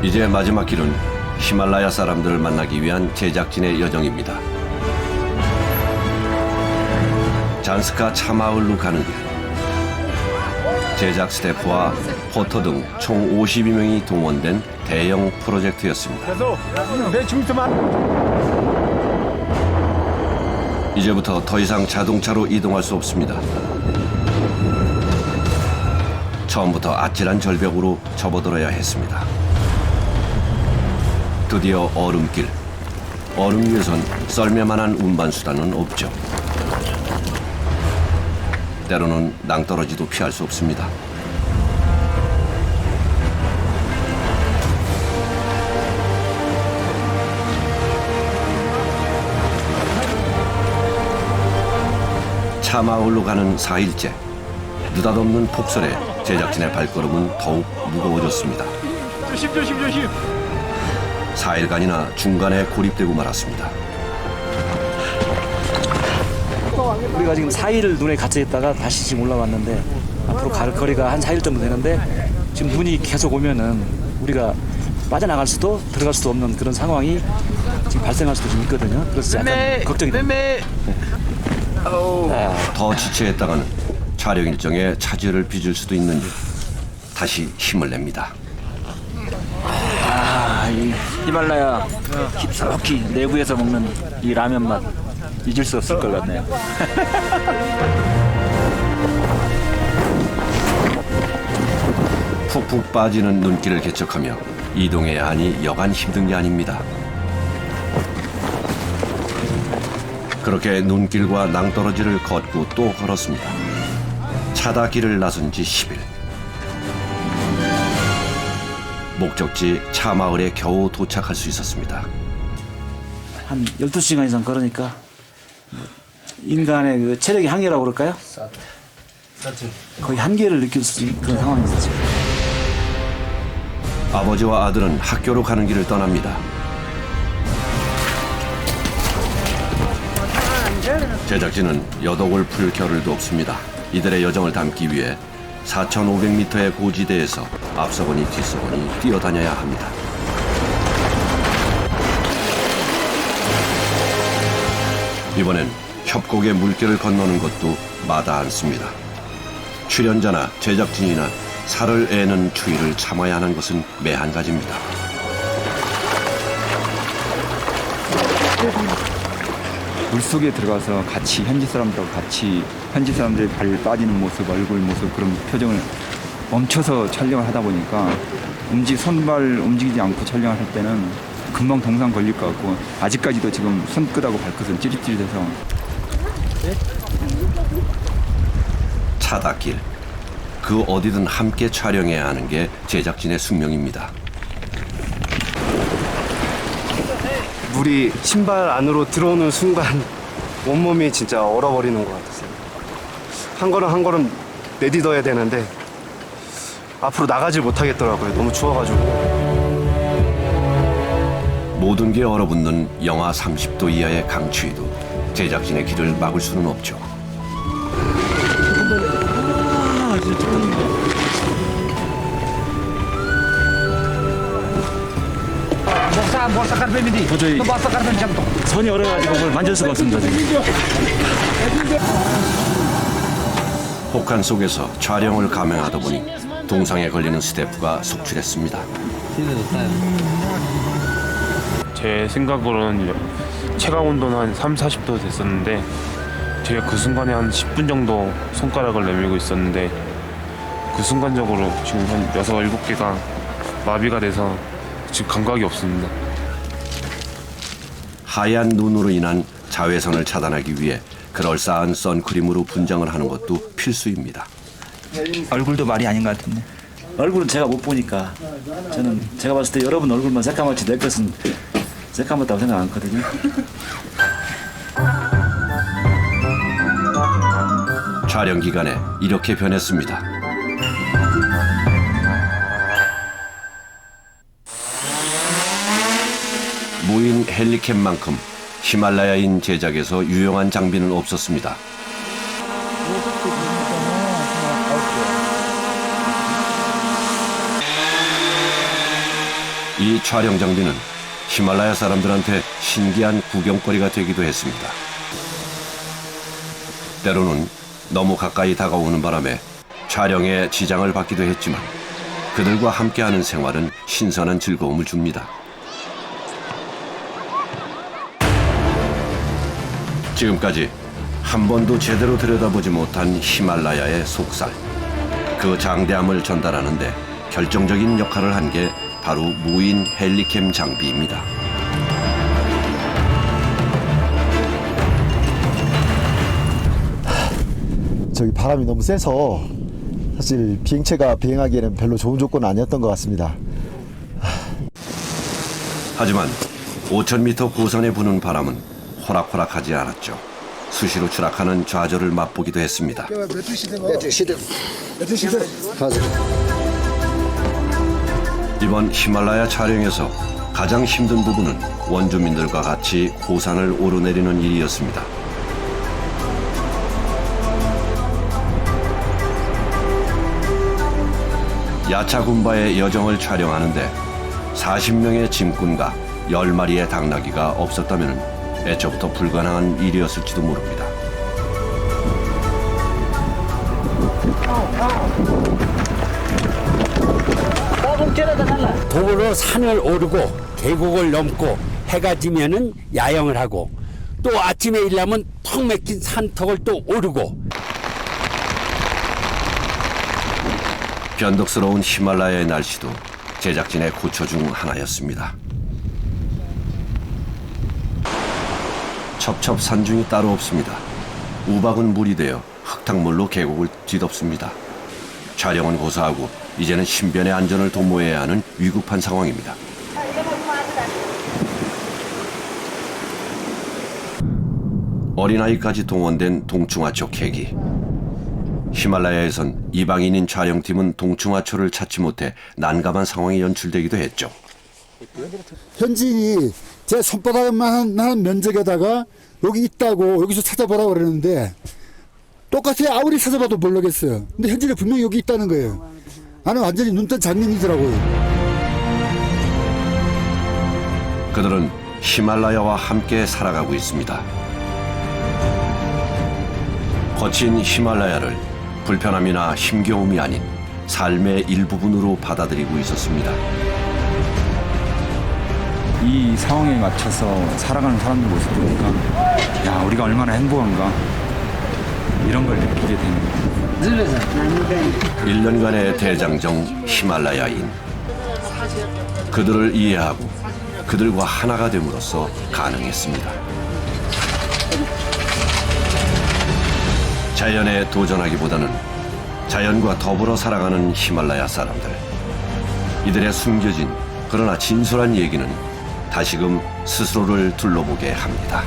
이제 마지막 길은 히말라야 사람들을 만나기 위한 제작진의 여정입니다. 잔스카 차마을로 가는 길. 제작 스태프와 포터 등 총 52명이 동원된 대형 프로젝트였습니다. 이제부터 더 이상 자동차로 이동할 수 없습니다. 처음부터 아찔한 절벽으로 접어들어야 했습니다. 드디어 얼음길. 얼음 위에선 썰매만한 운반수단은 없죠. 때로는 낭떠러지도 피할 수 없습니다. 차마을로 가는 4일째. 느닷없는 폭설에 제작진의 발걸음은 더욱 무거워졌습니다. 조심. 4일간이나 중간에 고립되고 말았습니다. 우리가 지금 4일 눈에 갇혀 있다가 다시 지금 올라왔는데 앞으로 갈 거리가 한 4일 정도 되는데 지금 눈이 계속 오면은 우리가 빠져나갈 수도 들어갈 수도 없는 그런 상황이 지금 발생할 수도 좀 있거든요. 그래서 약간 걱정이 됩니다. 더 지체했다가는 촬영 일정에 차질을 빚을 수도 있는 일. 다시 힘을 냅니다. 이 히말라야 깊숙이 내부에서 먹는 이 라면 맛 잊을 수 없을 것 같네요. 푹푹 빠지는 눈길을 개척하며 이동해야 하니 여간 힘든 게 아닙니다. 그렇게 눈길과 낭떠러지를 걷고 또 걸었습니다. 차다길을 나선 지 10일. 목적지 차마을에 겨우 도착할 수 있었습니다. 한 12시간 이상 걸으니까 인간의 그 체력의 한계라고 그럴까요? 거의 한계를 느낄 수 있는 그런 상황이었죠. 아버지와 아들은 학교로 가는 길을 떠납니다. 제작진은 여독을 풀 겨를도 없습니다. 이들의 여정을 담기 위해 4,500m의 고지대에서 앞서거니 뒤서거니 뛰어다녀야 합니다. 이번엔 협곡의 물길을 건너는 것도 마다 않습니다. 출연자나 제작진이나 살을 애는 추위를 참아야 하는 것은 매한가지입니다. 물속에 들어가서 같이 현지 사람들하고 같이 현지 사람들의 발 빠지는 모습, 얼굴 모습 그런 표정을 멈춰서 촬영을 하다 보니까 손발 움직이지 않고 촬영을 할 때는 금방 동상 걸릴 것 같고 아직까지도 지금 손끝하고 발끝은 찌릿찌릿해서. 차다길. 그 어디든 함께 촬영해야 하는 게 제작진의 숙명입니다. 물이 신발 안으로 들어오는 순간 온몸이 진짜 얼어버리는 것 같았어요. 한 걸음 한 걸음 내딛어야 되는데 앞으로 나가질 못하겠더라고요. 너무 추워가지고. 모든 게 얼어붙는 영하 30도 이하의 강추위도 제작진의 길을 막을 수는 없죠. 도저히 손이 얼어가지고 뭘 만질 수가 없습니다. 지금. 혹한 속에서 촬영을 감행하다 보니 동상에 걸리는 스태프가 속출했습니다. 제 생각으로는 체감 온도는 한 3, 40도 됐었는데 제가 그 순간에 한 10분 정도 손가락을 내밀고 있었는데 그 순간적으로 지금 한 6, 7개가 마비가 돼서 지금 감각이 없습니다. 하얀 눈으로 인한 자외선을 차단하기 위해 그럴싸한 선크림으로 분장을 하는 것도 필수입니다. 얼굴도 말이 아닌 것 같은데. 얼굴은 제가 못 보니까 저는 제가 봤을 때 여러분 얼굴만 새까맣지 내 것은 새까맣다고 생각 안 하거든요. 촬영 기간에 이렇게 변했습니다. 무인 헬리캠만큼 히말라야인 제작에서 유용한 장비는 없었습니다. 이 촬영 장비는 히말라야 사람들한테 신기한 구경거리가 되기도 했습니다. 때로는 너무 가까이 다가오는 바람에 촬영에 지장을 받기도 했지만 그들과 함께하는 생활은 신선한 즐거움을 줍니다. 지금까지 한 번도 제대로 들여다보지 못한 히말라야의 속살. 그 장대함을 전달하는데 결정적인 역할을 한 게 바로 무인 헬리캠 장비입니다. 저기 바람이 너무 세서 사실 비행체가 비행하기에는 별로 좋은 조건은 아니었던 것 같습니다. 하지만 5,000m 고산에 부는 바람은 호락호락하지 않았죠. 수시로 추락하는 좌절을 맛보기도 했습니다. 이번 히말라야 촬영에서 가장 힘든 부분은 원주민들과 같이 고산을 오르내리는 일이었습니다. 야차군바의 여정을 촬영하는데 40명의 짐꾼과 10마리의 당나귀가 없었다면 애초부터 불가능한 일이었을지도 모릅니다. 도로 산을 오르고 계곡을 넘고 해가 지면은 야영을 하고 또 아침에 일하면 턱 막힌 산턱을 또 오르고. 변덕스러운 히말라야의 날씨도 제작진의 고초 중 하나였습니다. 첩첩산중이 따로 없습니다. 우박은 물이 되어 흙탕물로 계곡을 뒤덮습니다. 촬영은 고사하고 이제는 신변의 안전을 도모해야 하는 위급한 상황입니다. 어린아이까지 동원된 동충하초 캐기. 히말라야에선 이방인인 촬영팀은 동충하초를 찾지 못해 난감한 상황이 연출되기도 했죠. 현지인이 제 손바닥만한 면적에다가 여기 있다고 여기서 찾아보라고 그러는데 똑같이 아무리 찾아봐도 모르겠어요. 근데 현지인이 분명히 여기 있다는 거예요. 나는 완전히 눈뜬 장님이더라고요. 그들은 히말라야와 함께 살아가고 있습니다. 거친 히말라야를 불편함이나 힘겨움이 아닌 삶의 일부분으로 받아들이고 있었습니다. 이 상황에 맞춰서 살아가는 사람들 모습 보니까 야, 우리가 얼마나 행복한가 이런 걸 느끼게 되는 거예요. 1년간의 대장정 히말라야인. 그들을 이해하고 그들과 하나가 됨으로써 가능했습니다. 자연에 도전하기보다는 자연과 더불어 살아가는 히말라야 사람들. 이들의 숨겨진 그러나 진솔한 얘기는 다시금 스스로를 둘러보게 합니다.